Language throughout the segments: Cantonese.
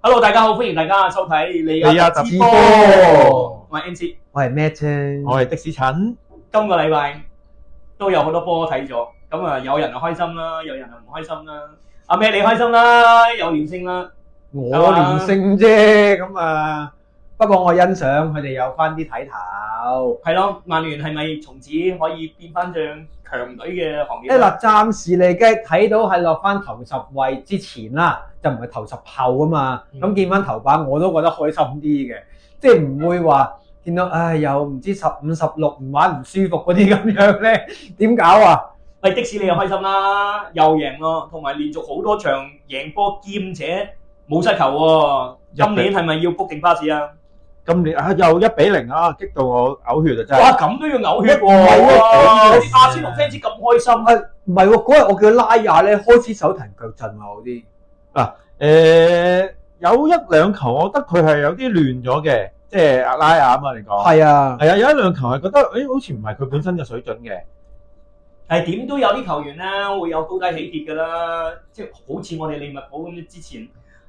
Hello， 大家好，歡迎大家收睇利亞特之波。我係 NC， 我係 Matt， 我係的士陳。今個禮拜都有好多波睇咗，咁啊有人就開心啦，有人就唔開心啦。阿 Matt 你開心啦，有連勝啦，我連勝啫，咁啊，不過我欣賞佢哋有翻啲睇頭。係咯，曼聯係咪從此可以變翻像強隊嘅行業？嗱，暫時嚟計睇到係落翻頭10位之前啦，就唔係頭10後啊嘛。咁見翻頭版我都覺得開心啲嘅，即係唔會話見到又唔知15、16唔玩唔舒服嗰啲咁樣咧，點搞啊？喂，的士你又開心啦，又贏咯，同埋連續好多場贏波兼且冇失球喎。今年係咪要 book 定巴士啊？今年又1-0啊，激到我嘔血啊真係！哇，咁都要嘔血喎！啲阿仙奴 fans 咁開心，唔係喎，嗰日我叫拉亞咧開始手騰腳震啊嗰啲。有1-2球，我覺得佢係有啲亂咗嘅，即係阿拉亞啊嘛，你講係啊，係啊，有1-2球係覺得好似唔係佢本身嘅水準嘅。係點都有啲球員咧會有高低起跌㗎啦，即係好似我哋利物浦咁之前。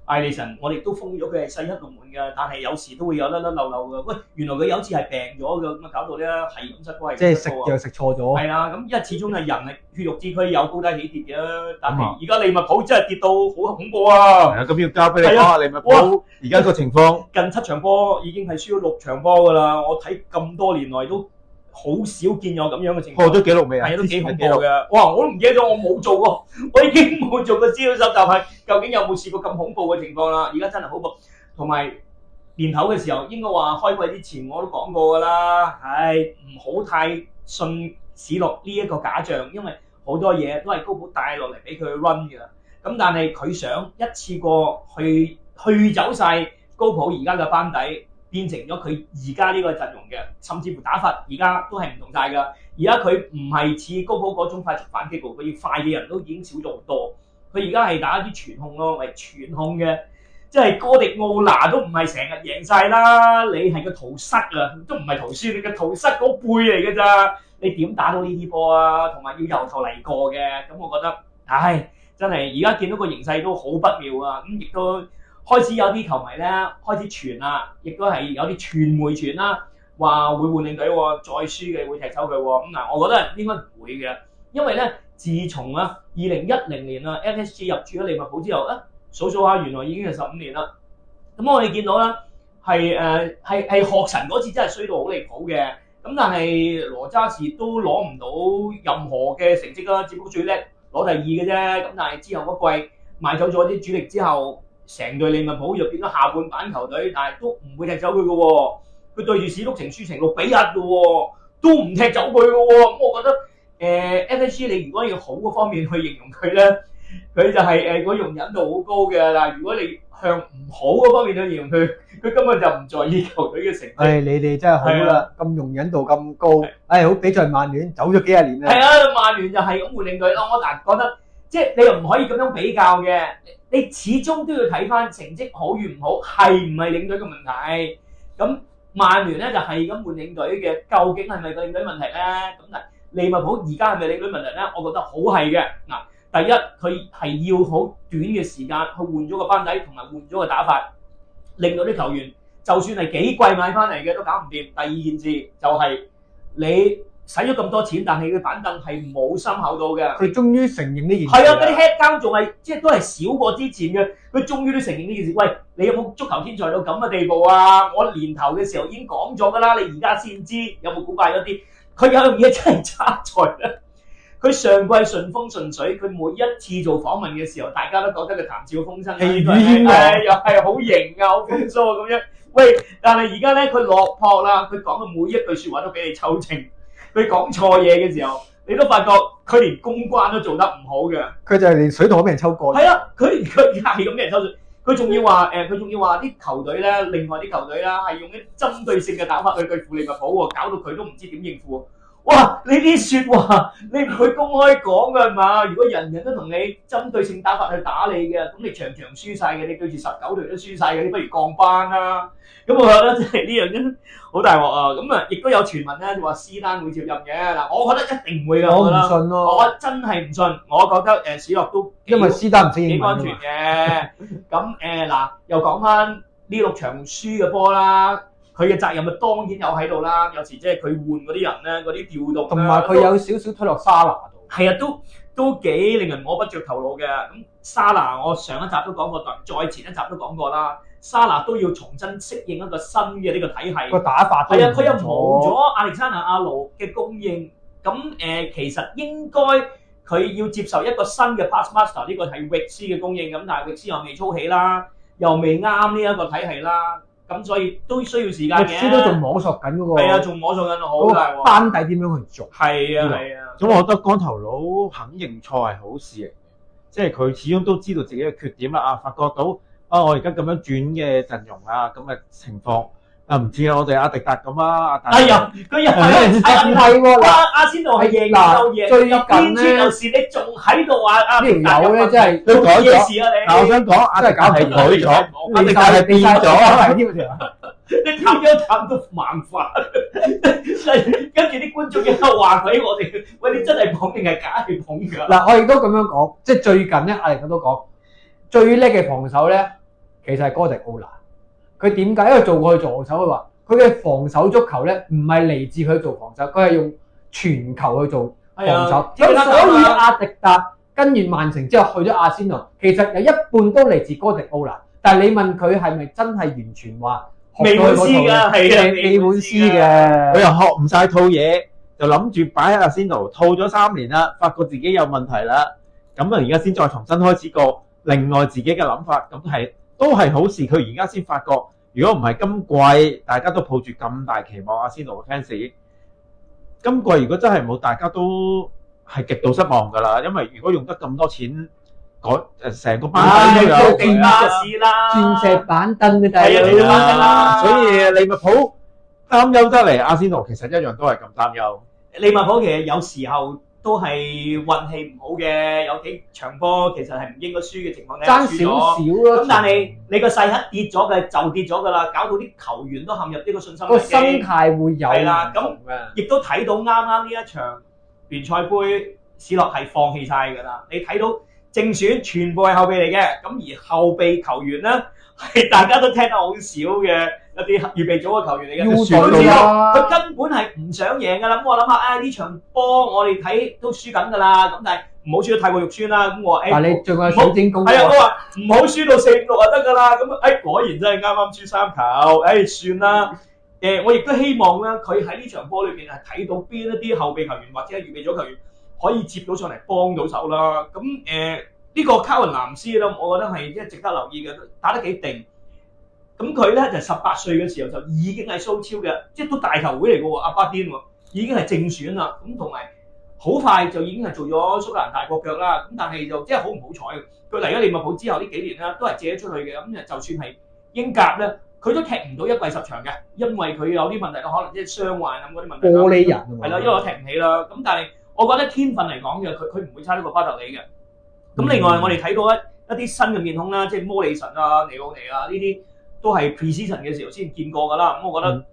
艾利臣，我哋都封咗佢係世一龍門㗎，但係有時都會有甩甩漏漏㗎。喂，原來佢有次係病咗㗎，咁啊搞到咧係咁失波，即係食藥食錯咗。係啊，咁因為始終係人係血肉之軀，有高低起跌嘅。但係而家利物浦真係跌到好恐怖啊！係啊，咁要交俾你講下利物浦而家個情況。近7場波已經係輸咗6場波㗎啦，我睇咁多年來都好少見有咁樣嘅情況。破咗紀錄未啊？係都幾恐怖嘅。哇！我都唔記得咗，我冇做過，我已經冇做過資料搜集，係究竟有冇試過咁恐怖嘅情況啦？而家真係恐怖。同埋年頭嘅時候，應該話開季之前我都講過㗎啦。唔好太信史諾呢一個假象，因為好多嘢都係高普帶落嚟俾佢 run 㗎。咁但係佢想一次過去走晒高普而家嘅班底。變成咗佢而家呢個陣容嘅，甚至乎打法而家都係唔同晒㗎。而家佢唔係似高普嗰種快速反擊喎，佢要快嘅人都已經少咗好多。佢而家係打一啲傳控咯，係傳控嘅，即係哥迪奧拿都唔係成日贏晒啦。你係個圖塞啊，都唔係圖書，你個圖塞嗰輩嚟㗎咋？你點打到呢啲波啊？同埋要由頭嚟過嘅，咁我覺得，真係而家見到個形勢都好不妙啊！咁亦都。開始有啲球迷咧開始傳啦，亦都係有啲傳媒傳啦，話會換領隊喎，再輸嘅會踢走佢喎。咁嗱，我覺得應該唔會嘅，因為咧，自從2010年FSG 入駐咗利物浦之後數下原來已經係15年啦。咁我哋見到啦，係學神嗰次真係衰到好離譜嘅。咁但係羅渣士都攞唔到任何嘅成績啦，只不過最叻攞第2嘅啫。咁但係之後嗰季賣走咗啲主力之後。成隊利物浦就變咗下半版球隊，但係都唔會踢走佢嘅喎。佢對住史篤城輸成6-1嘅喎，都唔踢走佢嘅喎。咁我覺得FSG 你如果要好嘅方面去形容佢咧，佢就係個容忍度好高嘅。嗱，如果你向唔好嘅方面去形容佢，佢根本就唔在意球隊嘅成績。你哋真係好啦，咁容忍度咁高。好比在曼聯走咗幾廿年啦。係啊，曼聯就係咁換領隊咯。我覺得即係你又唔可以咁樣比較嘅。你始終都要睇翻成績好與唔好，係唔係領隊嘅問題？咁曼聯咧就係咁換領隊嘅，究竟係咪個領隊問題咧？咁嗱，利物浦而家係咪領隊問題咧？我覺得好係嘅。嗱，第一佢係要好短嘅時間去換咗個班底，同埋換咗個打法，令到啲球員就算係幾貴買翻嚟嘅都搞唔掂。第二件事就係你使咗咁多錢，但係佢板凳係冇深厚到嘅。佢終於承認呢件事。係啊，嗰啲 head down 仲係即係都係少過之前嘅。佢終於都承認呢件事。喂，你有冇足球天才到咁嘅地步啊？我年頭嘅時候已經講咗㗎啦，你而家先知有冇古怪咗啲？佢有樣嘢真係差在咧，佢上季順風順水，佢每一次做訪問嘅時候，大家都覺得佢談笑風生啦，又係好型啊，好風騷咁樣。喂，但係而家咧佢落魄啦，佢講嘅每一句説話都俾你抽秤。佢講錯嘢嘅時候，你都發覺佢連公關都做得唔好嘅。佢就係連水桶都俾人抽過。係啊，佢係咁俾人抽水。佢仲要話啲球隊咧，另外啲球隊啦，係用啲針對性嘅打法去對付利物浦喎，搞到佢都唔知點應付。哇！你啲説話你唔會公開講㗎係嘛？如果人人都同你針對性打法去打你嘅，咁你場場輸晒嘅，你對住19隊都輸晒嘅，你不如降班啦。咁我覺得真係呢樣嘢好大鑊啊！咁啊，亦都有傳聞咧，就話施丹會接任嘅。嗱，我覺得一定唔會㗎，我唔覺得信咯，我真係唔信。我覺得史諾都因為施丹唔識幾英文安全啊嘛。嘅。咁嗱，又講翻呢6場輸嘅波啦。佢嘅責任咪當然有喺度啦，有時即係佢換嗰啲人咧，嗰啲調動同埋佢有少少推落沙拿度。係啊，都幾令人摸不着頭腦嘅。咁沙拿我上一集都講過，再前一集都講過啦。沙拿都要重新適應一個新嘅呢個體系。個打法都係啊，佢又冇咗亞歷山大阿盧嘅供應。咁其實應該佢要接受一個新嘅 pass master，呢個係域斯嘅供應。咁但係域斯又未操起啦，又未啱呢一個體系啦。咁所以都需要時間嘅。歷史都仲摸索緊嗰個。係啊，仲摸索緊好大喎。班底點樣去做？係啊係啊。咁我覺得光頭佬肯認錯係好事嚟嘅，即係佢始終都知道自己嘅缺點啦。啊，發覺到我而家咁樣轉嘅陣容啊，咁嘅情況唔似我哋阿迪達咁啊。哎呀，佢又唔係喎，阿仙奴係贏就贏，最近咧有時你仲喺度話阿呢條友咧真係都改咗。事啊你。但我想講阿迪達係改咗，阿迪達係變咗。係添條。你探一探都麻煩，跟住啲觀眾一話佢我哋，喂你真係捧定係假係捧㗎？嗱，我亦都咁樣講，即係最近咧，阿力都講最叻嘅防守咧，其實係哥迪奧拿。佢點解？因為做過去助手嘅話，佢嘅防守足球咧，唔係嚟自佢做防守，佢係用傳球去做防守。咁所以阿迪達跟完曼城之後去咗阿仙奴，其實有一半都嚟自哥迪奧拿。但係你問佢係咪真係完全話？未滿師㗎，係啊，未滿師嘅，佢又學唔晒套嘢，就諗住擺喺阿仙奴套咗3年啦，發覺自己有問題啦，咁啊而家先再重新開始過另外自己嘅諗法，咁都係好事。佢而家先發覺，如果唔係今季大家都抱住咁大期望阿仙奴嘅 fans，今季如果真係冇，大家都係極度失望㗎啦。因為如果用得咁多錢，成個班底都有定巴士啦，鑽石板凳嘅大佬啦，所以利物浦擔憂得嚟，阿仙奴其實一樣都係咁擔憂。利物浦其實有時候都係運氣唔好嘅，有幾場波其實係唔應該輸嘅情況底下輸咗。爭少少咯。咁但係你個勢一跌咗嘅就跌咗㗎啦，搞到啲球員都陷入呢個信心危機。個心態會有係啦，咁亦都睇到啱啱呢一場聯賽杯，史諾係放棄晒㗎啦。你睇到。正選全部係後備嚟嘅，咁而後備球員咧係大家都聽得好少嘅一啲預備組嘅球員嚟嘅，佢根本係唔想贏㗎啦。咁我諗下，呢場波我哋睇都輸緊㗎啦，咁但係唔好輸得太過肉酸啦。咁我但係你仲有水晶宮，係啊，我話唔好輸到4-5-6就得㗎啦。咁果然真係啱啱輸3球，算啦。我亦都希望咧，佢喺呢場波裏邊係睇到邊一啲後備球員或者係預備組球員。可以接到上嚟幫到手啦，咁呢個卡雲南斯咧，我覺得係即係值得留意嘅，打得幾定。咁佢咧就18歲嘅時候就已經係蘇超嘅，即係都大球會嚟嘅喎，阿巴甸喎，已經係正選啦。咁同埋好快就已經係做咗蘇格蘭大國腳啦。咁但係就即係好唔好彩，佢嚟咗利物浦之後呢幾年咧都係借咗出去嘅。咁就算係英甲咧，佢都踢唔到一季10場嘅，因為佢有啲問題咯，可能即係傷患咁嗰啲問題。玻璃人係啦，因為我踢唔起啦。咁但係我覺得天分嚟講嘅，佢唔會差得過巴特里嘅。咁另外我哋睇到一啲新嘅面孔啦，即係摩利神啊、尼奧尼啊呢啲都係 pre-season 嘅時候先見過㗎啦。咁我覺得，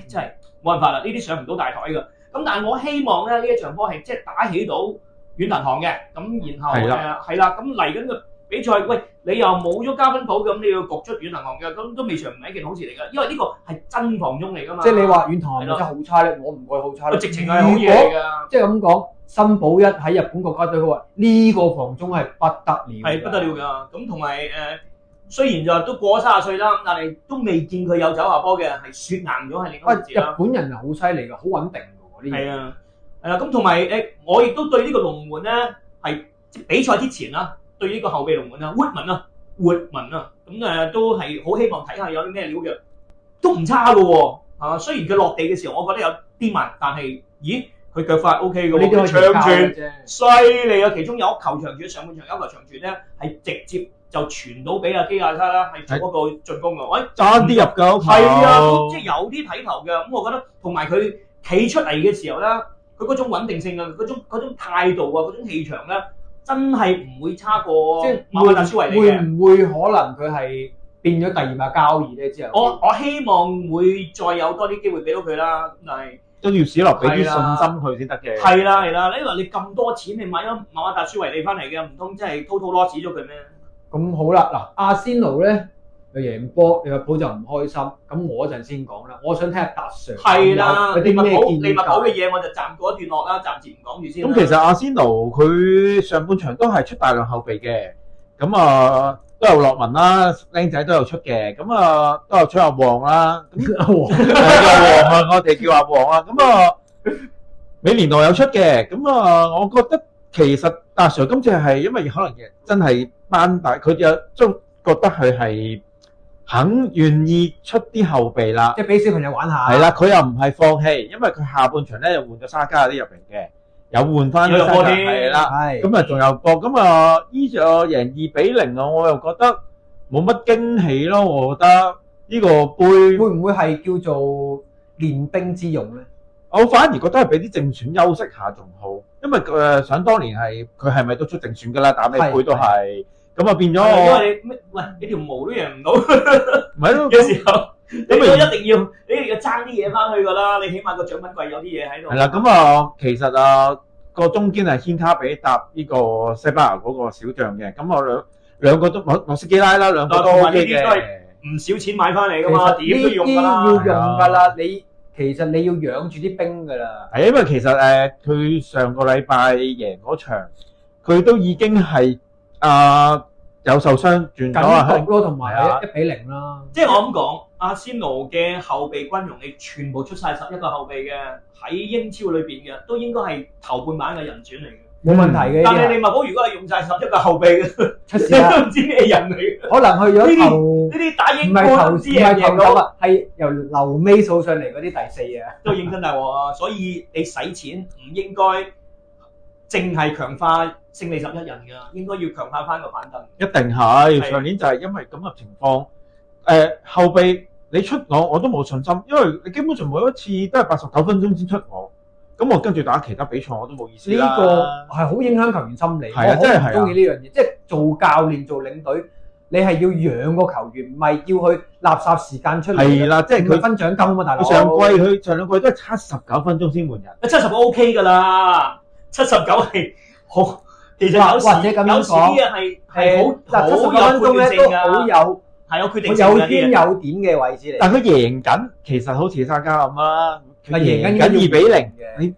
真係冇辦法啦，呢啲上唔到大台㗎。咁但係我希望咧呢一場波係即係打起到軟銀行嘅。咁然後係啦，咁嚟緊嘅比賽，喂你又冇咗加分寶，咁你要焗出軟銀行嘅，咁都未嘗唔係一件好事嚟㗎。因為呢個係真防中嚟㗎嘛。即係你話軟銀行真係好差咧，我唔會好差咧。直情係好嘢嚟㗎。即係咁講。森保一喺日本國家隊，佢話呢個防中係不得了，係不得了㗎。咁同埋雖然就都過咗30歲啦，但係都未見佢有走下波嘅，係雪硬咗係另一回事啦。日本人係好犀利㗎，好穩定㗎喎呢啲。係啊，係啦。咁同埋我亦都對呢個龍門咧係即比賽之前啦，對呢個後備龍門啊，活文啊，咁都係好希望睇下有啲咩料嘅，都唔差㗎喎。雖然佢落地嘅時候，我覺得有啲慢，但係咦？佢腳法 OK 嘅喎，長傳犀利啊！其中有一球長傳，上半場有一球長傳咧，係直接就傳到俾阿基亞沙啦，係做嗰個進攻嘅。喂，爭啲入㗎，係啊，即係有啲睇頭嘅。咁我覺得同埋佢企出嚟嘅時候咧，佢佢嗰種穩定性啊，嗰種態度啊，嗰種氣場咧，真係唔會差過即係馬馬達舒維尼會嘅。唔會可能佢係變咗第二碼交易咧？之後我希望會再有多啲機會俾到佢啦，但係都要史諾俾啲信心佢先得嘅。係啦，因為你咁多錢，你買咗馬馬達舒維尼翻嚟嘅，唔通真係 total loss 咗佢咩？咁好啦，嗱，阿仙奴咧就贏波，利物浦就唔開心。咁我一陣先講啦，我想聽下達 Sir 係啦，有啲咩建議利物浦嘅嘢我就暫過一段落啦，暫時唔講住先啦。咁其實阿仙奴佢上半場都係出大量後備嘅，咁都有洛文啦，僆仔都有出嘅，咁都有出阿旺啦，阿黃阿旺啊，我哋叫阿旺啊，美連奴有出嘅，我覺得其實達 Sir 今次係因為可能真係班大，佢就都覺得佢係肯願意出啲後備啦。即係俾小朋友玩下。係啦，佢又唔係放棄，因為佢下半場咧又換咗沙加嗰啲入嚟嘅，有換翻沙加，係啦，係咁仲有波，依個贏2-0啊，我又覺得冇乜驚喜咯，我覺得呢個杯會唔會係叫做練兵之用咧？我反而覺得係俾啲正選休息下仲好，因為想當年佢係咪都出正選㗎啦，打咩杯都係，咁變咗因為你條毛都贏唔到，唔係咯，有時候你都一定要爭啲嘢翻去㗎啦，你起碼個獎品櫃有啲嘢喺度。係啦，其實個中堅係軒卡比搭呢個西班牙嗰個小將嘅，咁我兩個都莫斯基拉啦，兩個都 OK 嘅，唔少錢買翻嚟㗎嘛，點都要用㗎啦。要用㗎啦，其實你要養住啲兵㗎啦。係因為其實佢上個禮拜贏嗰場，佢都已經係有受傷轉咗緊局咯，同埋1-0啦。即係我咁講，阿仙奴嘅後備軍容，你全部出晒11個後備嘅，喺英超裏邊嘅，都應該係頭半版嘅人選嚟嘅。冇問題嘅。但係利物浦如果係用晒11個後備嘅，出事啦，都唔知咩人嚟嘅。可能去咗頭呢啲打英唔係冠頭唔知贏唔贏頭到，啊，係由留尾數上嚟嗰啲第4啊。都認真大鑊啊！所以你使錢唔應該淨係強化勝利11人㗎，應該要強化翻個板凳。一定係上年就係因為咁嘅情況，後備你出我都冇信心，因為你基本上每一次都係89分鐘先出我，咁我跟住打其他比賽我都冇意思啦。呢個係好影響球員心理，係啊，真係我好唔中意呢樣嘢。即係做教練做領隊，你係要養個球員，唔係要去垃圾時間出嚟。係啦，即係佢分獎金啊嘛，大佬。上兩季都係79分鐘先換人。 70 OK 㗎啦，79係好，其實有時或者咁樣講有時啲嘢係好79分鐘咧都好有係有決定性有嘅圈有點嘅位置嚟。但佢贏緊，其實好似沙加咁啦，佢贏緊2-0，你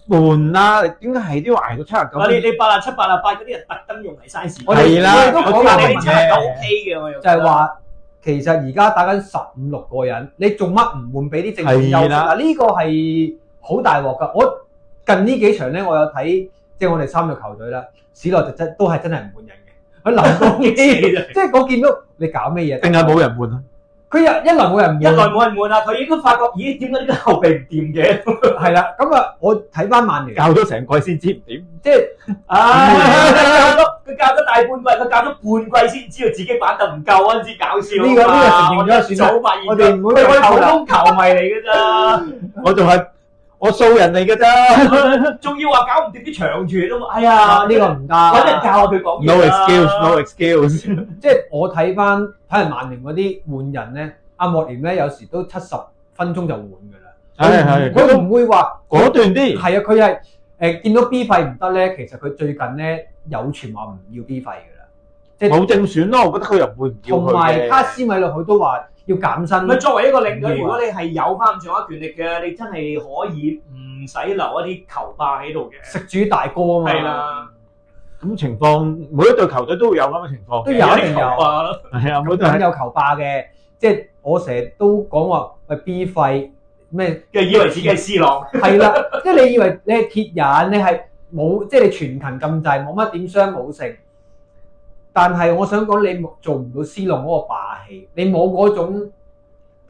換啦，點解係都要捱到79？你87、88嗰啲人特登用嚟嘥時間。係啦，我哋都講但係你過79 OK 嘅，我又就係話其實而家打緊15-16個人，你做乜唔換俾啲正選優勢？嗱呢個係好大鑊㗎。我近呢幾場咧，我有睇即係我哋3個球隊啦，史諾就都係真係唔換人嘅。佢臨到機，即係我見到你搞咩嘢？定係冇人換啊？佢一來冇人換，一來冇人換啦，佢應該發覺，咦？點解呢個後備唔掂嘅？係啦，咁啊，我睇翻曼聯，教咗成季先知唔掂，即係佢教咗大半季，佢教咗半季先知道自己板凳唔夠嗰陣時搞笑。呢個承認咗算啦。早發現我哋唔會佢係普再扣啦。通球迷嚟嘅咋，我素人嚟嘅啫。仲要話搞唔掂啲長傳都，哎呀，呢個唔得。揾人教下佢講嘢 No 啦 excuse，no excuse。即係我睇人曼聯嗰啲換人咧，阿莫連咧有時都70分鐘就換㗎啦。係佢唔會話果斷啲。係啊，佢係見到 B 費唔得咧，其實佢最近咧有傳話唔要 B 費㗎啦。即係冇正選咯，我覺得佢又唔會唔要佢嘅。同埋卡斯米路佢都話要減薪。咪作為一個領隊，如果你係有翻咁上下權力嘅，你真係可以唔使留一啲球霸喺度嘅。食主大哥啊嘛。係啦，咁情況，每一隊球隊都會有咁嘅情況。都有一定有。霸咯。係啊，每隊咁有球霸嘅，即係我成日都講話喂 B 費咩？嘅以為自己係 C 朗。係啦，即係你以為你係鐵人，你係冇即係你全勤咁滯，冇乜點傷冇成。但係我想講，你做唔到 C 朗嗰個霸氣，你冇嗰種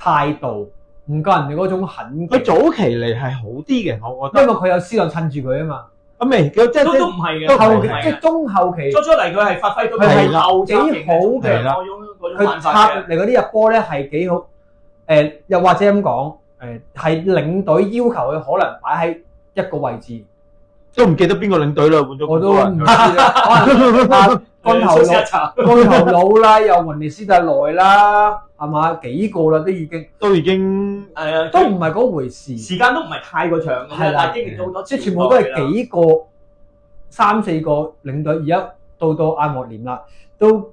態度，唔夠人哋嗰種狠勁。佢早期嚟係好啲嘅，我覺得。因為佢有 C 朗襯住佢啊嘛。咁未，即係都唔係嘅，後期唔係嘅即係中後期，出嚟佢係發揮到佢係後幾好嘅嗰種佢辦法嘅。插入嚟嗰啲入波咧係幾好。又或者咁講，係領隊要求佢可能擺喺一個位置，都唔記得邊個領隊啦，換咗我都唔知咁多人啦。可能光頭佬蘇斯一。查光頭佬啦，有雲尼斯特內啦，係嘛？幾個啦都已經，都已經係啊，都唔係嗰回事。時間都唔係太過長嘅啫，係啦但係經歷咗好多次，即係全部都係幾個、3-4個領隊，而家到艾莫廉啦，都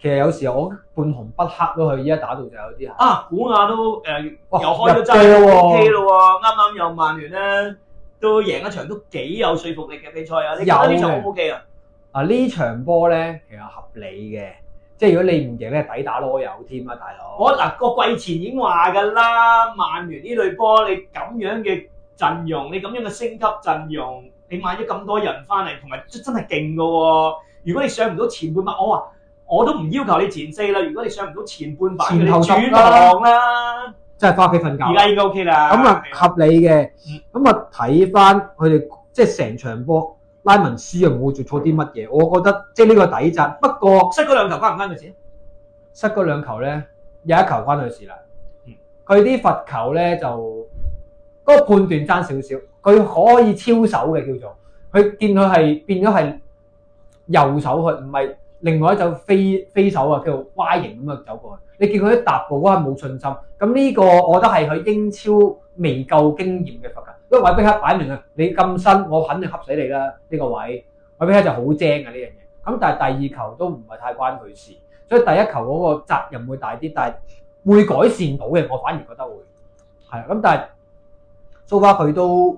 其實有時候我半紅不黑咯，佢依家打到就有啲係。啊，古亞都哇又開咗入齋波喎 OK 咯喎，啱啱又曼聯咧都贏一場都幾有說服力嘅比賽啊！你覺得呢場 O 唔 OK 啊？呢場波咧其實合理嘅，即係如果你唔贏咧，抵打攞有添啊，大佬。我嗱個季前已經話㗎啦，曼聯呢隊波你咁樣嘅陣容，你咁樣嘅升級陣容，你買咗咁多人翻嚟，同埋真係勁㗎喎！如果你上唔到前半馬，我都唔要求你前4啦。如果你上唔到前半馬，你前後轉行啦，真係翻屋企瞓覺。而家應該 OK 啦。咁啊合理嘅，咁啊睇翻佢哋即係成場波，拉文斯又冇做錯啲乜嘢，我覺得即係呢個抵賺。不過失嗰兩球關唔關佢事？失嗰兩球咧，有一球關佢事啦。佢啲罰球咧就嗰個判斷爭少少，佢可以超手嘅叫做，佢見佢係變咗係右手去，唔係另外一隻飛手啊，叫做 Y 型咁啊走過去。你見佢一踏步嗰下冇信心，咁呢個我覺得係佢英超未夠經驗嘅罰球。因為韋比克擺明啊，你咁新，我肯定恰死你啦呢個位。韋比克就好精嘅呢樣嘢，咁但係第二球都唔係太關佢事，所以第一球嗰個責任會大啲，但係會改善到嘅，我反而覺得會係咁。但係蘇巴佢都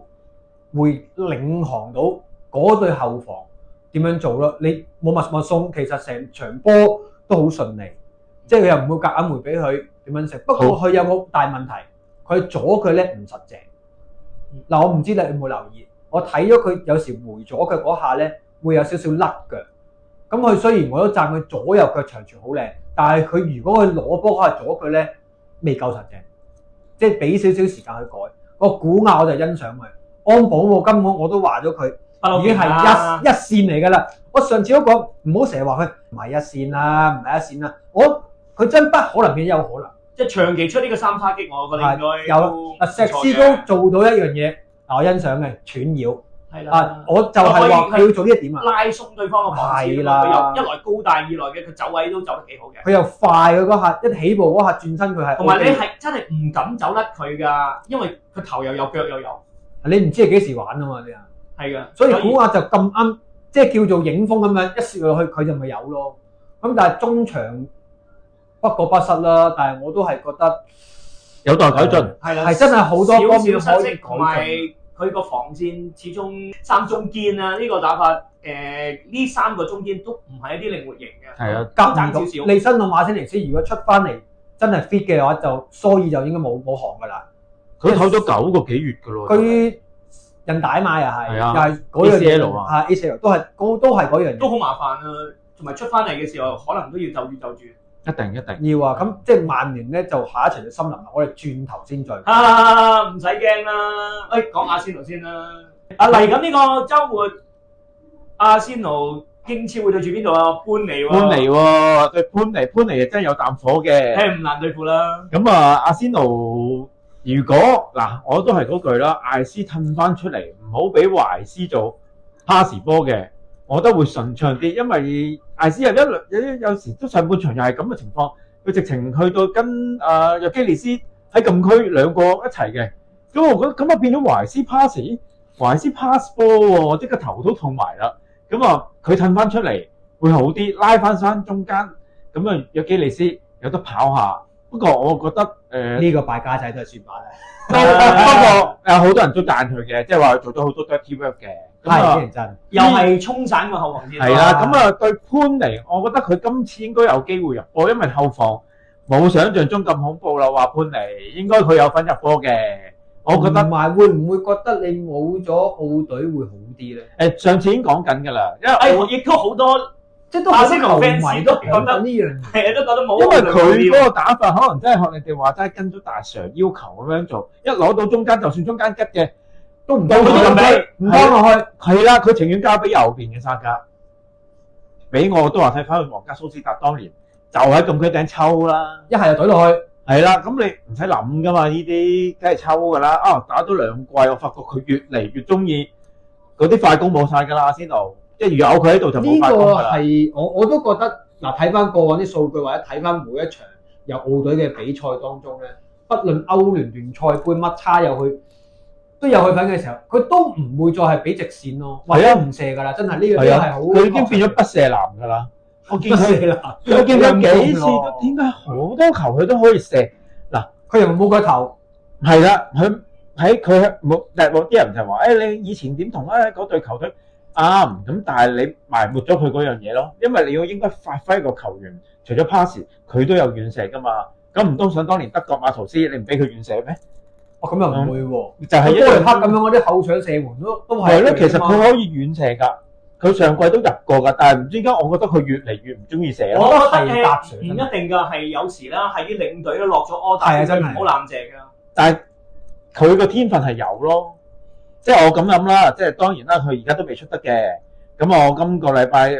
會領航到嗰對後防點樣做咯。你冇密送，其實成場波都好順利，即係佢又唔會夾硬回俾佢點樣食。不過佢有個大問題，佢左腳咧唔實淨。嗱，我唔知你有冇留意，我睇咗佢有時回左腳嗰下咧，會有少少甩腳。咁佢雖然我都讚佢左右腳長傳好靚，但係佢如果佢攞波嗰下左腳咧未夠實淨，即係俾少少時間去改。個古亞我就欣賞佢，安保我根本我都話咗佢已經係一線嚟㗎啦。我上次都講唔好成日話佢唔係一線啦，唔係一線啦。佢真不可能變有可能。即係長期出呢個三叉戟，我覺得應該有石斯都做到一樣嘢，我欣賞嘅串繞。係啦，我就係話佢要做呢一點啊，拉鬆對方嘅防線。係啦，佢又一來高大，二來嘅佢走位都走得幾好嘅。佢又快嘅嗰下，一起步嗰下轉身佢係。同埋你係真係唔敢走甩佢㗎，因為佢頭又有腳又有。你唔知係幾時玩啊嘛你啊。係㗎，所以古亞就咁啱，即係叫做影風咁樣一攝落去，佢就咪有咯。咁但係中場不過不失啦，但係我都係覺得有待改進。係啦，係真係好多方面可以改進。同埋佢個防線始終三中堅啊，呢個打法呢3個中堅都唔係一啲靈活型嘅。係啊，夾爭少少。利申同馬天尼斯如果出翻嚟真係 fit 嘅話，就蘇爾就應該冇行㗎啦。佢唞咗9個幾月㗎咯。佢韌帶嘛又係，係啊又係嗰樣嘢 ACL 啊，ACL 都係嗰樣嘢。都好麻煩啊，同埋出翻嚟嘅時候，可能都要就住。一定。要啊，咁即係曼聯咧就下一場就森林啦，我哋轉頭先再。唔使驚啦，講阿仙奴先啦。嚟緊呢個週末，阿仙奴英超會對住邊度啊？般尼喎。對般尼真係有啖火嘅。唔難對付啦。咁啊，阿仙奴如果嗱，我都係嗰句啦，艾斯褪翻出嚟，唔好俾懷斯做 pass 波嘅，我覺得會順暢啲，因為艾斯有時都上半場又係咁嘅情況，佢直情去到跟約基利斯喺禁區兩個一齊嘅，咁我覺得咁啊變咗懷斯 pass 波喎，我即刻頭都痛埋啦。咁啊，佢褪翻出嚟會好啲，拉翻山中間，咁啊約基利斯有得跑下。不過我覺得呢個敗家仔都係算把啦。不過好多人都讚佢嘅，即係話佢做咗好多 dirty work 嘅。係認真，又係沖散個後防線。係啦，咁啊對潘尼，我覺得佢今次應該有機會入波，因為後防冇想象中咁恐怖啦。話潘尼應該佢有份入波嘅，我覺得。同埋會唔會覺得你冇咗澳隊會好啲咧？上次已經講緊㗎啦，因為亦都好多。即係都好多球迷都覺得呢樣係都覺得冇。因為佢嗰個打法可能真係學你哋話齋跟咗大 Sir 要求咁樣做，一攞到中間就算中間吉嘅都唔幫落去，唔幫落去。係啦，佢情願交俾右邊嘅沙加。俾我都話睇翻去皇家蘇斯達當年就喺禁區頂抽啦，一係就懟落去，係啦，咁你唔使諗噶嘛，呢啲梗係抽噶啦。啊，打咗2季，我發覺佢越嚟越中意嗰啲快攻冇晒㗎啦，先度即係有佢喺度就冇呢個快攻㗎啦。係我都覺得嗱，睇翻過往啲數據或者睇翻每一場有澳隊嘅比賽當中咧，不論歐聯聯賽杯乜叉都有去緊嘅時候，佢都唔會再係俾直線咯，或者唔射㗎啦，真係呢樣係啊，嘢係好。佢已經變咗不射男㗎啦。我見不佢，射啦，我見佢幾次都點解好多球佢都可以射嗱？佢又冇個頭，係啦，佢冇，但係有啲人就話：，你以前點同嗰隊球隊啱咁，但係你埋沒咗佢嗰樣嘢咯，因為你要應該發揮個球員，除咗 pass，佢都有遠射㗎嘛。咁唔通想當年德國馬圖斯，你唔俾佢遠射咩？哦咁又唔會喎，就係波雷克咁樣嗰啲後場射門都係。係咯，其實佢可以遠射㗎，佢上季都入過㗎，但係唔知點解我覺得佢越嚟越唔中意射我咯。覺得係搭水唔一定㗎，係有時啦，係啲領隊都落咗 order，係啊真係唔好攬射㗎。但係佢個天分係有咯，即係我咁諗啦，即係當然啦，佢而家都未出得嘅。咁我今個禮拜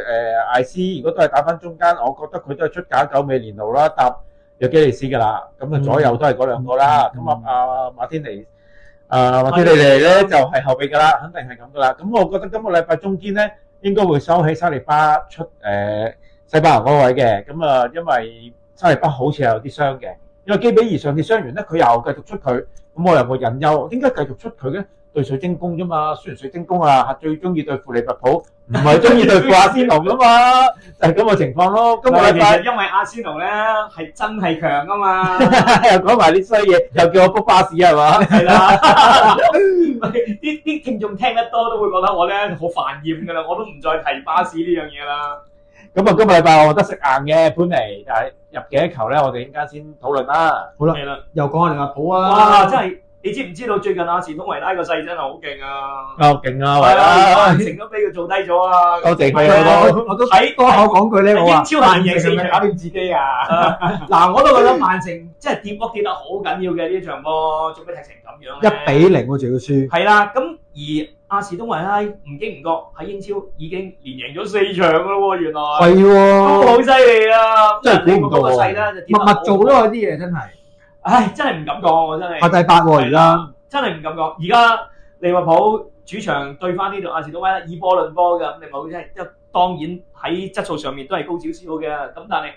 艾斯如果都係打翻中間，我覺得佢都係出假九美連奴啦，搭約基利斯㗎啦。咁啊左右都係嗰兩個啦。咁馬天尼咧就係後備㗎啦，肯定係咁㗎啦。咁我覺得今個禮拜中堅咧應該會收起沙利巴出西班牙嗰位嘅。咁啊，因為沙利巴好似係有啲傷嘅。因為基比爾上次傷完咧，佢又繼續出佢，咁我有個隱憂，點解繼續出佢咧？對水晶宮啫嘛，雖然水晶宮啊最中意對付利物浦，唔係中意對付阿仙奴噶嘛，就係咁嘅情況咯。今個禮拜因為阿仙奴咧係真係強啊嘛，又講埋啲衰嘢，又叫我 book 巴士係嘛？係啦，啲聽眾聽得多都會覺得我咧好煩厭㗎啦，我都唔再提巴士呢樣嘢啦。咁啊，今個禮拜我覺得食硬嘅潘尼，但係入幾多球咧，我哋陣間先討論啦。好啦，係啦，又講下利物浦啊！哇，真係你知唔知道最近阿士東維拉個勢真係好勁啊！勁啊，係啊，係曼城都俾佢做低咗啊！多謝係佢啊！我都睇多口講句咧，我話英超限贏四場搞掂自己啊！嗱，我都覺得曼城即係跌跌得好緊要嘅呢場波，做咩踢成咁樣咧1-0喎，仲要輸。係啦，咁而阿士東維拉唔經唔覺喺英超已經連贏咗4場㗎咯喎，原來係都喎，好犀利啊！真係估唔到喎個勢咧就跌得默默做咯，有啲嘢真係。唉，真係唔敢講，我真係排第8喎，而家。真係唔敢講。而家利物浦主場對翻呢度阿士東維拉以波論波嘅，咁利物浦真係當然喺質素上面都係高少少嘅，咁但係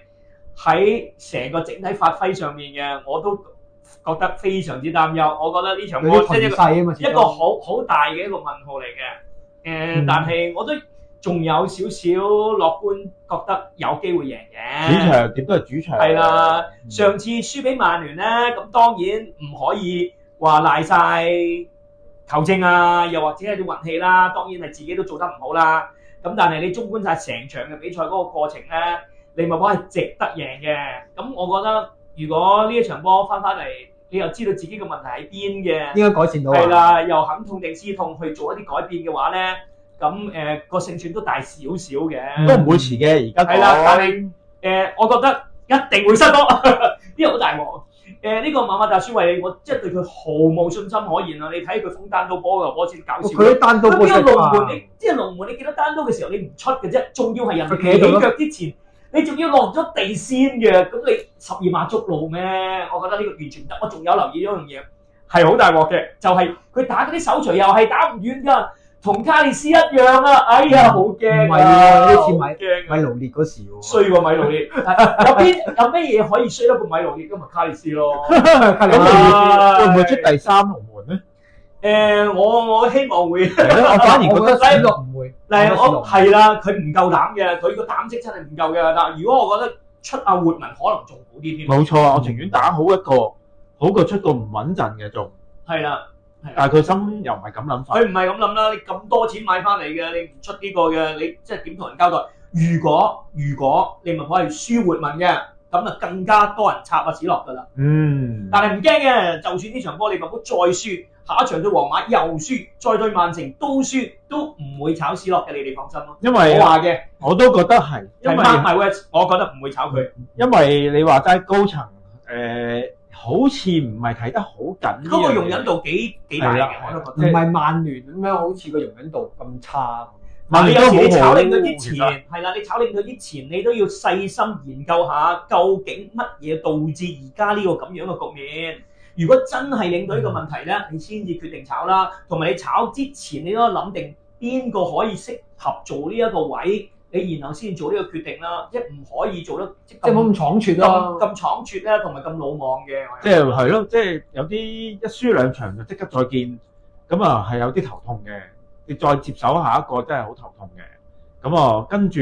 喺成個整體發揮上面嘅，我都覺得非常之擔憂。我覺得呢場波即係一個好大嘅一個問號嚟嘅。但係我都仲有少少樂觀，覺得有機會贏嘅。主場點都係主場。係啦，上次輸俾曼聯咧，咁當然唔可以話賴晒球證啊，又或者係啲運氣啦，當然係自己都做得唔好啦。咁但係你綜觀晒成場嘅比賽嗰個過程咧，利物浦係值得贏嘅。咁我覺得如果呢一場波翻嚟，你又知道自己嘅問題喺邊嘅，應該改善到。係啦，又肯痛定思痛去做一啲改變嘅話咧，咁個勝算都大少少嘅。都唔會遲嘅，而家係啦，但係我覺得一定會失波，呢個好大鑊。呢個馬馬達舒維利，我真係對佢毫無信心可言啊！你睇佢封單刀波嘅，我先搞笑。佢單刀波佢邊個龍門？你即係龍門，你記得單刀嘅時候你唔出嘅啫，仲要係人哋起腳之前，你仲要落咗地先嘅，咁你12碼捉路咩？我覺得呢個完全唔得。我仲有留意一樣嘢，係好大鑊嘅，就係佢打嗰啲手錘又係打唔遠㗎。同卡列斯一樣啊！哎呀，好驚！唔係喎，呢次米盧列嗰時喎，衰過米盧列。有咩嘢可以衰得過米盧列？咁咪卡列斯咯。咁會唔會出第3龍門咧？我希望會。我反而覺得史諾唔會。我係啦，佢唔夠膽嘅，佢個膽識真係唔夠嘅。但如果我覺得出阿活文可能仲好啲添。冇錯啊！我情願打好一個，好過出個唔穩陣嘅仲。係啦。但係佢心又唔係咁諗法。佢唔係咁諗啦，你咁多錢買翻嚟嘅，你唔出呢個嘅，你即係點同人交代？如果你咪可以輸活文嘅，咁就更加多人插阿史諾㗎啦。但係唔驚嘅，就算呢場波利物浦再輸，下一場對皇馬又輸，再對曼城都輸，都唔會炒史諾嘅，你哋放心咯。因為我話嘅，我都覺得係，因為 mark my words，我覺得唔會炒佢。因為你話齋高層好似唔係睇得好緊，嗰個容忍度幾大嘅，我都覺得。唔係曼聯咁樣，好似個容忍度咁差。你有時你炒領隊之前其實係啦，你炒領隊之前，你都要細心研究下究竟乜嘢導致而家呢個咁樣嘅局面。如果真係領隊呢個問題咧，你先至決定炒啦。同埋你炒之前，你都諗定邊個可以適合做呢一個位，你然後先做呢個決定啦。唔可以做得即係冇咁倉促咯。咁倉促咧，同埋咁魯莽嘅。即係係咯，即係有啲一輸兩場就即刻再見，咁啊係有啲頭痛嘅。你再接手下一個真係好頭痛嘅。咁啊，跟住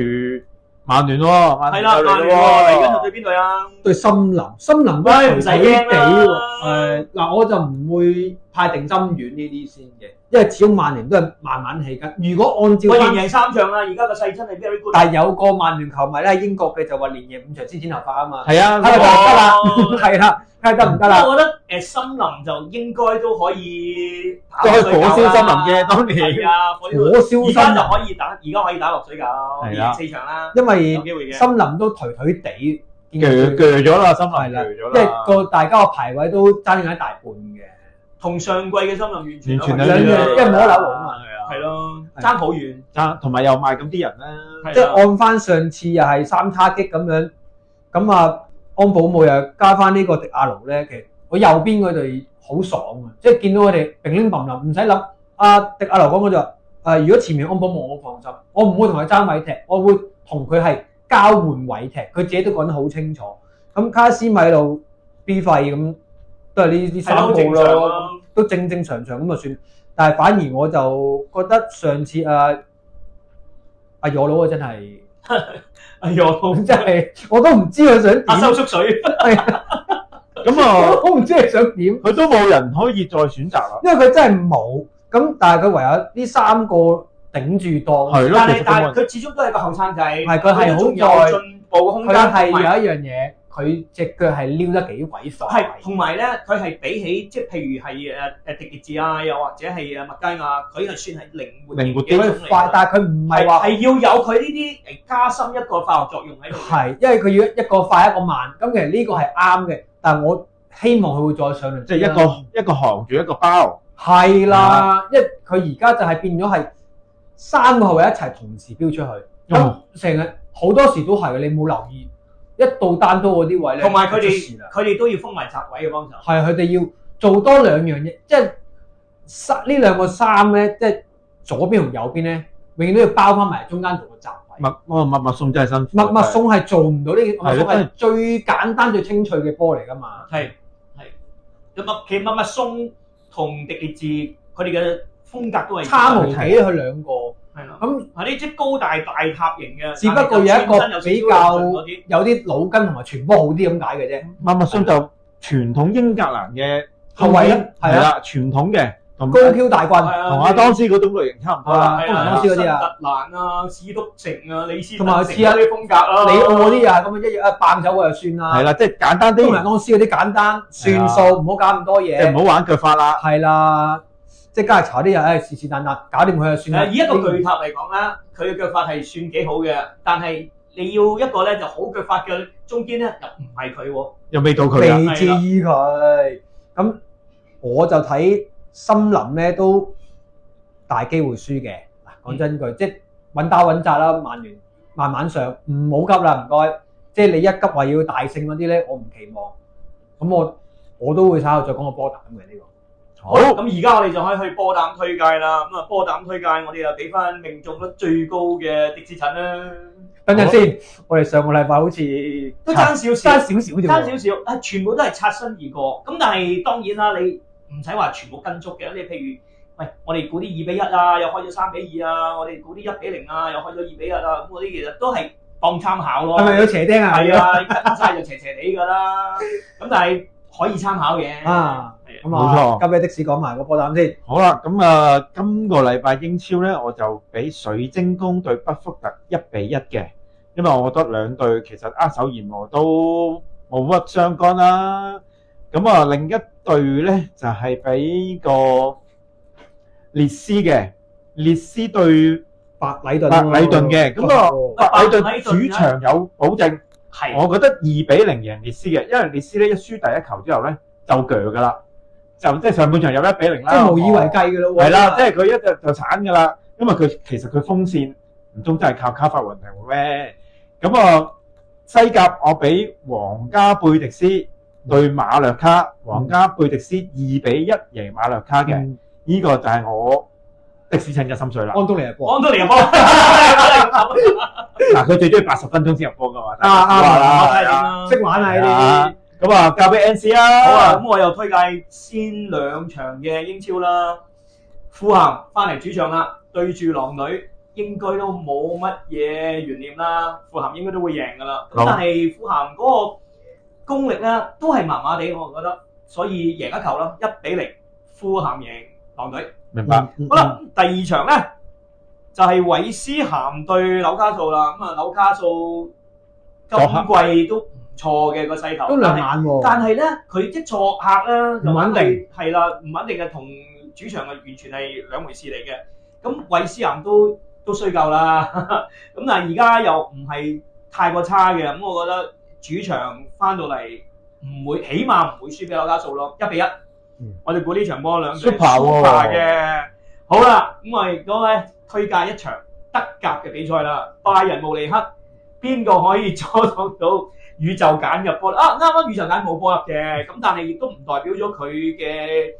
曼聯喎，曼聯係啦，曼聯喎，嚟緊就對邊隊啊？對森林，森林都唔使驚啦。嗱，我就唔會派定針丸呢啲先嘅，因為始終曼聯都係慢慢起緊。如果按照連贏3場啦，而家個勢真係 very good。但係有個曼聯球迷咧喺英國嘅就話連贏5場先剪頭髮啊嘛。係啊，睇下得唔得啦？係啦，睇下得唔得啦？我覺得森林就應該都可以再火燒森林嘅當年。係啊，火燒而家森林就可以打，而家可以打落水㗎，係啊連4場啦，因為有機會嘅。森林都頹頹地，鋸咗啦，森林係啦，鋸咗即係啦。個大家個排位都爭緊一大半嘅。同上季嘅森林完全完全兩樣，因為冇得扭啊嘛。係咯，爭好遠。爭同埋又賣咁啲人啦。即係按翻上次又係3叉戟咁樣，咁啊安保姆又加翻呢個迪亞奴咧，其實我右邊嗰隊好爽啊！即係見到佢哋乒乒乓乓，唔使諗。阿迪亞奴講嗰就如果前面安保姆我放心，我唔會同佢爭位踢，我會同佢係交換位踢，佢自己都講得好清楚。咁卡斯米路 B 費咁都係呢3號咯，都正正常常咁就算。但係反而我就覺得上次阿yor佬真係，哎呦，真係我都唔知佢想點。收縮水。咁啊，我唔知佢想點，佢都冇人可以再選擇啦。因為佢真係冇。咁但係佢唯有呢3個頂住檔。係咯，但係佢始終都係個後生仔，係佢係好有進步嘅空間。佢係有一樣嘢，佢隻腳係撩得幾鬼快。係，同埋咧，佢係比起即係譬如係迪列治啊，又或者係麥佳亞，佢係算係靈活嘅佢快，但係佢唔係話係要有佢呢啲加深一個化學作用喺度。係，因為佢要一個快一個慢，咁其實呢個係啱嘅。但係我希望佢會再上嚟，即係一個行住一個包。係啦，因為佢而家就係變咗係3個後衞一齊同時飆出去，咁成日好多時都係嘅，你冇留意一到單刀嗰啲位咧，同埋佢哋都要封埋閘位嘅幫手。係佢哋要做多2樣嘢，即係呢2個3咧，即係左邊同右邊咧，永遠都要包翻埋中間做個閘位。密送真係辛苦。密送係做唔到呢啲，密送係係最簡單最清脆嘅波嚟㗎嘛。係其實密送同迪列治佢哋嘅風格都係差無幾，佢兩個係啦。咁係呢啲高大塔型嘅，只不過有一個比較有啲腦筋同埋傳波好啲咁解嘅啫。密送就傳統英格蘭嘅後衞啦，係啦，傳統嘅同高挑大棍，同阿當斯嗰種類型差唔多啦。當斯嗰啲啊，特蘭啊、史篤城啊、李斯同埋似下啲風格啦，里奧嗰啲又係咁樣一日扮走就算啦。係啦，即係簡單啲。東蘭當斯嗰啲簡單算數，唔好搞咁多嘢。即係唔好玩腳法啦。係啦，即係加查啲人，是是但但搞掂佢就算啦。以一個巨塔嚟講咧，佢嘅腳法係算幾好嘅，但係你要一個咧就好腳法嘅中堅咧，又唔係佢喎，又未到佢啊。未至於佢。咁我就睇森林咧都大機會輸嘅。嗱，講真句，即係穩打穩紮啦。曼聯慢慢上，唔好急啦，唔該。即係你一急話要大勝嗰啲咧，我唔期望。咁我都會稍後再講個波膽嘅呢個。好，咁而家我哋就可以去波膽推介啦。咁啊，波膽推介我哋就俾翻命中率最高嘅迪士陳啦。等陣先，我哋上個禮拜好似都爭少少啫，爭少少，全部都係擦身而過。咁但係當然啦，你唔使話全部跟足嘅。你譬如，喂，我哋估啲2-1啊，又開咗3-2啊，我哋估啲1-0啊，又開咗2-1啊，咁嗰啲其實都係當參考咯。係咪有斜釘啊？係啊，跟晒就斜斜地㗎啦。咁但係可以參考嘅。啊，咁冇錯。交俾的士講埋個波膽先。好啦，咁啊，今個禮拜英超咧，我就俾水晶宮對北福特1-1嘅，因為我覺得兩隊其實握手言和都冇乜相干啦。咁啊，另一隊咧就係俾個列斯嘅，列斯對白禮頓嘅。咁啊，白禮頓主場有保證，係我覺得2-0贏列斯嘅，因為列斯咧一輸第一球之後咧就鋸㗎啦，就即係上半場有1-0啦，即係無以為繼㗎咯喎。係啦，即係佢一就鏟㗎啦。因為其實佢鋒線唔通真係靠卡法雲尼咩？咁啊，西甲我俾皇家貝迪斯對馬略卡，皇家貝迪斯2-1贏馬略卡嘅，呢個就係我的士親嘅心水啦。安東尼入波，安東尼入波，嗱，佢最中意80分鐘先入波噶嘛。識玩啊呢啲。咁啊，交俾 NC 啦。好啊，咁我又推介先兩場嘅英超啦。富咸翻嚟主場啦，對住狼隊，應該都冇乜嘢懸念啦。富咸應該都會贏噶啦。咁但係富咸嗰個功力咧都係麻麻地，我覺得，所以贏一球啦，1-0，富咸贏狼隊。明白。好啦，第二場咧就係韋斯咸對紐卡素啦。咁啊，紐卡素今季都唔錯嘅個勢頭，都兩眼喎。但係咧，佢一作客咧唔穩定，係啦，唔穩定嘅同主場嘅完全係兩回事嚟嘅。咁韋斯咸都衰夠啦。咁但係而家又唔係太過差嘅，咁我覺得主場翻到嚟唔會，起碼唔會輸俾紐卡素咯，1-1。我哋估呢場波兩隊 Super 嘅。好啦，咁我哋講咧推介一場德甲嘅比賽啦，拜仁慕尼黑邊個可以阻擋到宇宙簡入波？啱啱宇宙簡冇波入嘅，咁但係亦都唔代表咗佢嘅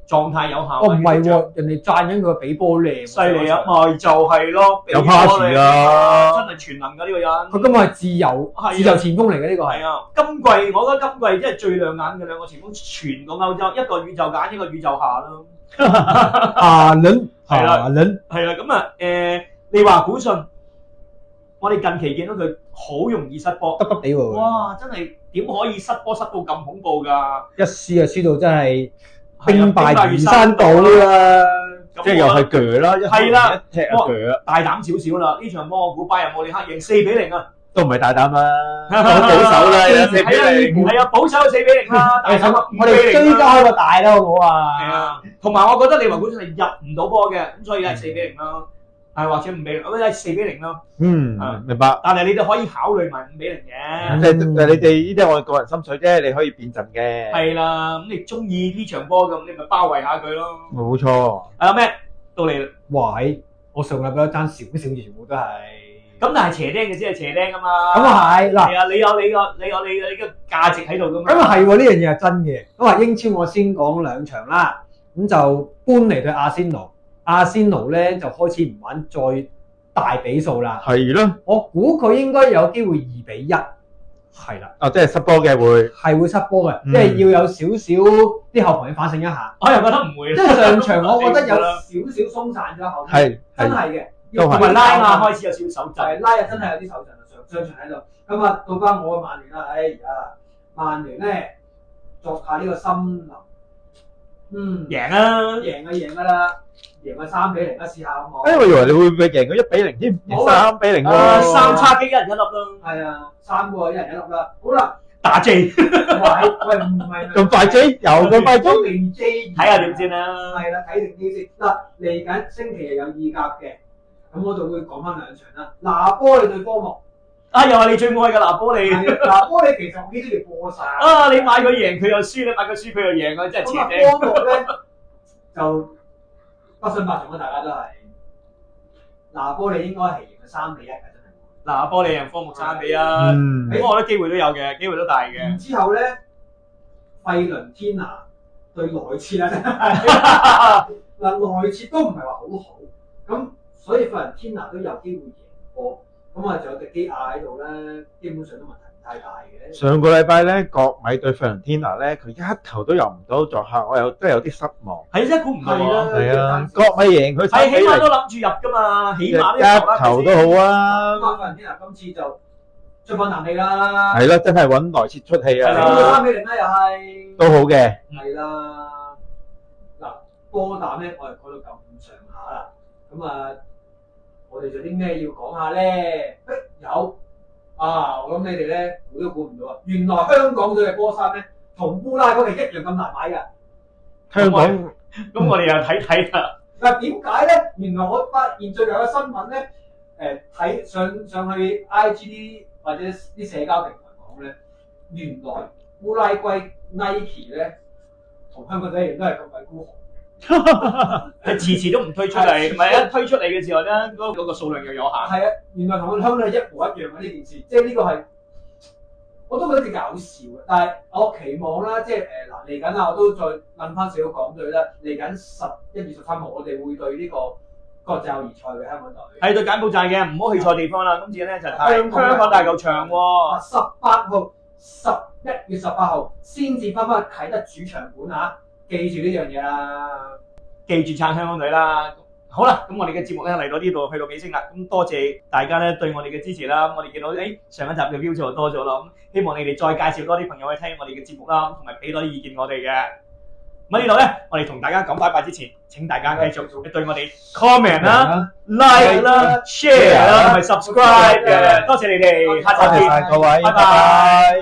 狀態有效。唔係喎，人哋讚緊佢俾波靚，犀利啊！咪就係咯，有 pass 啊，真係全能㗎呢個人。佢根本係自由前鋒嚟嘅呢個係。係啊，今季我覺得今季即係最亮眼嘅兩個前鋒，全個歐洲，一個宇宙簡，一個宇宙下咯。阿倫係啦，係啦，咁啊利華古遜，我哋近期見到佢好容易失波，得地喎。哇！真係點可以失波失到咁恐怖㗎？一輸就輸到真係兵敗如山倒啦。即係又係鋸啦，係啦，一踢就鋸啦。大膽少少啦，呢場波我估拜仁慕尼黑贏4-0啊！都唔係大膽啦，好保守啦，4-0。係啊，保守4-0啦，大膽我哋追加個大啦，好唔好啊？係啊，同埋我覺得利華古遜係入唔到波嘅，咁所以係4-0啦，係或者5-0，咁係4-0啦。明白。但係你哋可以考慮埋5-0嘅。即係你哋呢啲我個人心水啫，你可以變陣嘅。係啦，咁你中意呢場波咁，你咪包圍下佢咯。冇錯。阿咩到你啦？哇！我上禮拜爭少少，全部都係。咁但係斜釘嘅先係斜釘啊嘛。咁啊係嗱，係啊，你有你嘅價值喺度噶嘛。咁啊係喎，呢樣嘢係真嘅。咁啊英超我先講兩場啦，咁就搬嚟對阿仙奴，阿仙奴咧就開始唔玩再大比數啦。係咯。我估佢應該有機會2-1，係啦。即係失波嘅會。係會失波嘅，即係要有少少啲後防要反省一下。我又覺得唔會。即係上場我覺得有少少鬆散咗後面。係真係嘅。同埋拉亞開始有少少手震，拉亞真係有啲手震啊！上場喺度，咁啊到翻我嘅曼聯啦，曼聯咧作下呢個森林，贏㗎啦，贏啊3-0啦，試下好唔好？我以為你會唔會贏佢1-0添，3-0喎。三叉戟一人一粒啦。係啊，3個一人一粒啦。好啦，打 J。喂唔係咁快 J，有咁快 J，睇下點先啦。係啦，睇定啲先。嗱，嚟緊星期日有意甲嘅。咁我就會講翻兩場啦。拿波利對科莫，又係你最愛嘅拿波利。拿波利其實我幾中意波晒。你買佢贏佢又輸，你買佢輸佢又贏，真係邪釘。咁科莫咧就不信八場啦，大家都係。拿波利應該係贏佢3-1嘅，真係。拿波利贏科莫3-1，咁我覺得機會都有嘅，機會都大嘅。然之後咧，費倫天拿對萊切啦，真係。嗱，萊切都唔係話好好，咁。所以費倫天拿都有機會贏波，咁啊仲有迪基亞喺度咧，基本上都問題唔太大嘅。上個禮拜咧，國米對費倫天拿咧，佢一球都入唔到作客，我真係有啲失望。係真係估唔到啊！係啊，國米贏佢係起碼都諗住入㗎嘛，起碼一球都好啊。咁費倫天拿今次就出翻啖氣啦。係咯，真係揾萊切出氣啊！3-0啦，又係都好嘅。係啦，嗱波膽咧，我係講到咁上下啦，咁啊。我哋仲有啲咩要講下咧？有啊！我諗你哋咧估都估唔到啊！原來香港隊嘅波衫咧，同烏拉圭係一樣咁難買㗎。香港咁我哋又睇睇啦。嗱點解咧？原來我發現最近嘅新聞咧，睇上去 IG 或者啲社交平台講咧，原來烏拉圭 Nike 咧同香港隊一樣都係咁鬼孤寒。係遲遲都唔推出嚟，唔係一推出嚟嘅時候咧，嗰個數量又有限。係啊，原來同我哋香港係一模一樣嘅呢件事，即係呢個係我都覺得幾搞笑嘅。但係我期望啦，即係嗱嚟緊啊，我都再諗翻少少港隊啦。嚟緊11月13號，我哋會對呢個國際友誼賽嘅香港隊。係對柬埔寨嘅，唔好去錯地方啦。今次咧就係香港大球場喎。 11月18號先至翻啟德主場館啊！記住呢樣嘢啦，記住撐香港隊啦！好啦，咁我哋嘅節目咧嚟到呢度去到尾聲啦。咁多謝大家咧對我哋嘅支持啦。我哋見到上一集嘅 view 就多咗啦。咁希望你哋再介紹多啲朋友去聽我哋嘅節目啦，同埋俾多啲意見我哋嘅。咁呢度咧，我哋同大家講拜拜之前，請大家繼續對我哋 comment 啦、like 啦、share 啦同埋 subscribe 嘅。多謝你哋，下集見，多謝晒各位，拜拜。